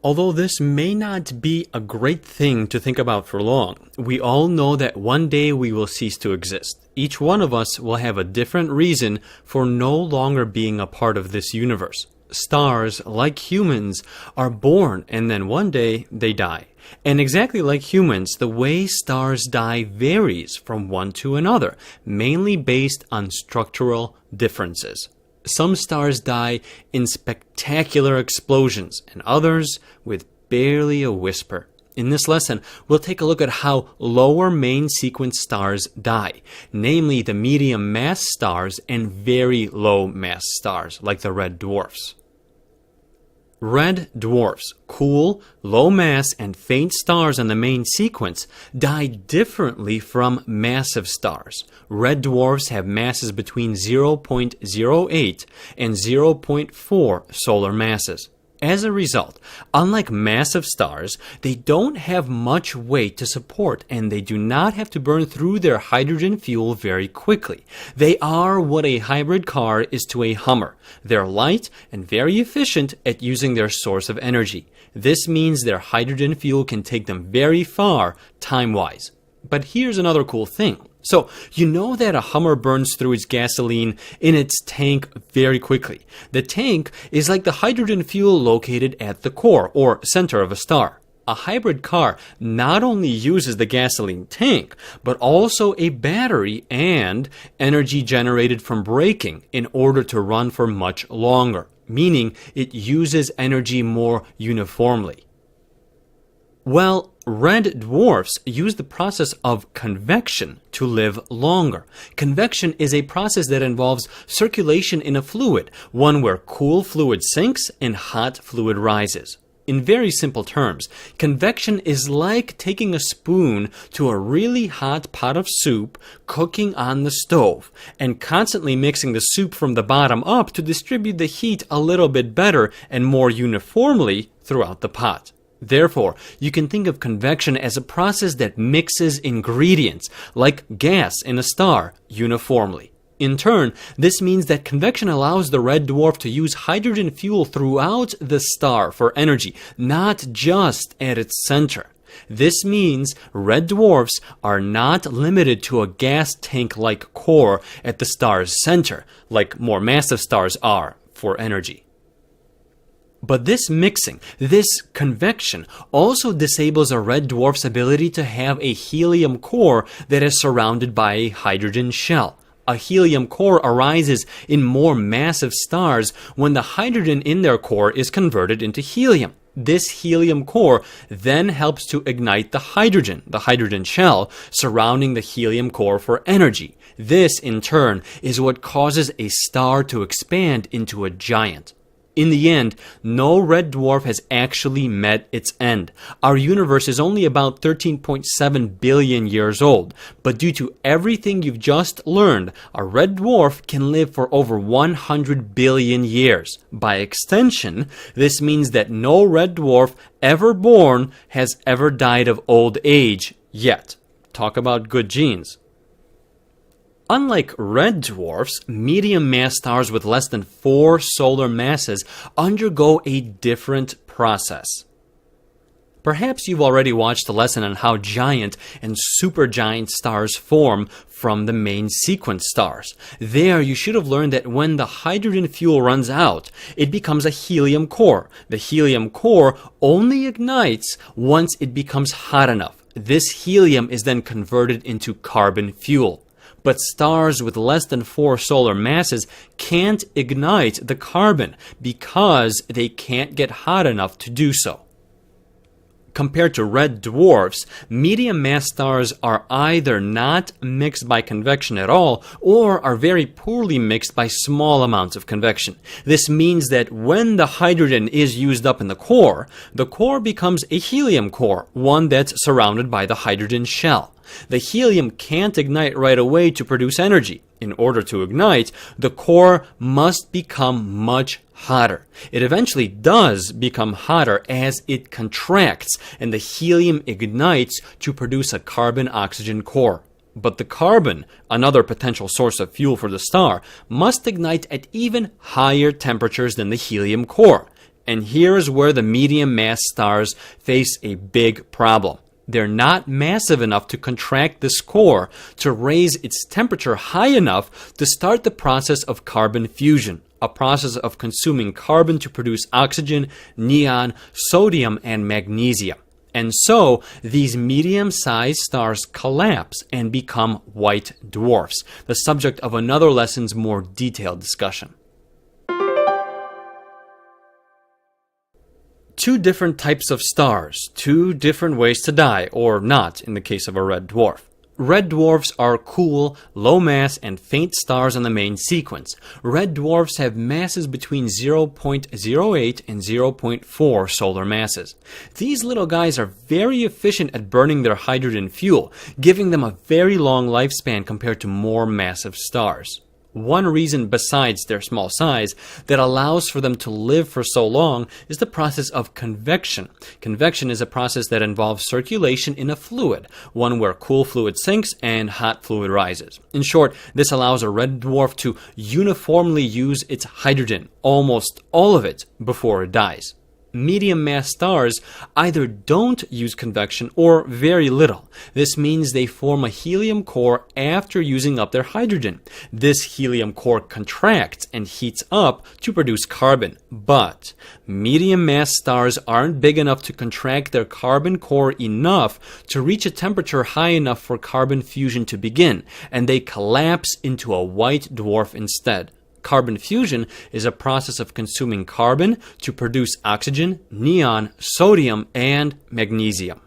Although this may not be a great thing to think about for long, we all know that one day we will cease to exist. Each one of us will have a different reason for no longer being a part of this universe. Stars, like humans, are born and then one day they die. And exactly like humans, the way stars die varies from one to another, mainly based on structural differences. Some stars die in spectacular explosions, and others with barely a whisper. In this lesson, we'll take a look at how lower main sequence stars die, namely the medium mass stars and very low mass stars, like the red dwarfs. Red dwarfs, cool, low mass, and faint stars on the main sequence, die differently from massive stars. Red dwarfs have masses between 0.08 and 0.4 solar masses. As a result, unlike massive stars, they don't have much weight to support, and they do not have to burn through their hydrogen fuel very quickly. They are what a hybrid car is to a Hummer. They're light and very efficient at using their source of energy. This means their hydrogen fuel can take them very far, time-wise. But here's another cool thing. So, you know that a Hummer burns through its gasoline in its tank very quickly. The tank is like the hydrogen fuel located at the core, or center of a star. A hybrid car not only uses the gasoline tank, but also a battery and energy generated from braking in order to run for much longer, meaning it uses energy more uniformly. Well, red dwarfs use the process of convection to live longer. Convection is a process that involves circulation in a fluid, one where cool fluid sinks and hot fluid rises. In very simple terms, convection is like taking a spoon to a really hot pot of soup, cooking on the stove, and constantly mixing the soup from the bottom up to distribute the heat a little bit better and more uniformly throughout the pot. Therefore, you can think of convection as a process that mixes ingredients, like gas in a star, uniformly. In turn, this means that convection allows the red dwarf to use hydrogen fuel throughout the star for energy, not just at its center. This means red dwarfs are not limited to a gas tank-like core at the star's center, like more massive stars are for energy. But this mixing, this convection, also disables a red dwarf's ability to have a helium core that is surrounded by a hydrogen shell. A helium core arises in more massive stars when the hydrogen in their core is converted into helium. This helium core then helps to ignite the hydrogen shell surrounding the helium core for energy. This, in turn, is what causes a star to expand into a giant. In the end, no red dwarf has actually met its end. Our universe is only about 13.7 billion years old, but due to everything you've just learned, a red dwarf can live for over 100 billion years. By extension, this means that no red dwarf ever born has ever died of old age yet. Talk about good genes. Unlike red dwarfs, medium mass stars with less than 4 solar masses undergo a different process. Perhaps you've already watched a lesson on how giant and supergiant stars form from the main sequence stars. There, you should have learned that when the hydrogen fuel runs out, it becomes a helium core. The helium core only ignites once it becomes hot enough. This helium is then converted into carbon fuel. But stars with less than 4 solar masses can't ignite the carbon because they can't get hot enough to do so. Compared to red dwarfs, medium mass stars are either not mixed by convection at all or are very poorly mixed by small amounts of convection. This means that when the hydrogen is used up in the core becomes a helium core, one that's surrounded by the hydrogen shell. The helium can't ignite right away to produce energy. In order to ignite, the core must become much hotter. It eventually does become hotter as it contracts, and the helium ignites to produce a carbon-oxygen core. But the carbon, another potential source of fuel for the star, must ignite at even higher temperatures than the helium core. And here's where the medium mass stars face a big problem. They're not massive enough to contract this core to raise its temperature high enough to start the process of carbon fusion, a process of consuming carbon to produce oxygen, neon, sodium, and magnesium. And so, these medium-sized stars collapse and become white dwarfs, the subject of another lesson's more detailed discussion. Two different types of stars, two different ways to die, or not in the case of a red dwarf. Red dwarfs are cool, low-mass, and faint stars in the main sequence. Red dwarfs have masses between 0.08 and 0.4 solar masses. These little guys are very efficient at burning their hydrogen fuel, giving them a very long lifespan compared to more massive stars. One reason besides their small size that allows for them to live for so long is the process of convection. Convection is a process that involves circulation in a fluid, one where cool fluid sinks and hot fluid rises. In short, this allows a red dwarf to uniformly use its hydrogen, almost all of it, before it dies. Medium mass stars either don't use convection or very little. This means they form a helium core after using up their hydrogen. This helium core contracts and heats up to produce carbon. But medium mass stars aren't big enough to contract their carbon core enough to reach a temperature high enough for carbon fusion to begin, and they collapse into a white dwarf instead. Carbon fusion is a process of consuming carbon to produce oxygen, neon, sodium, and magnesium.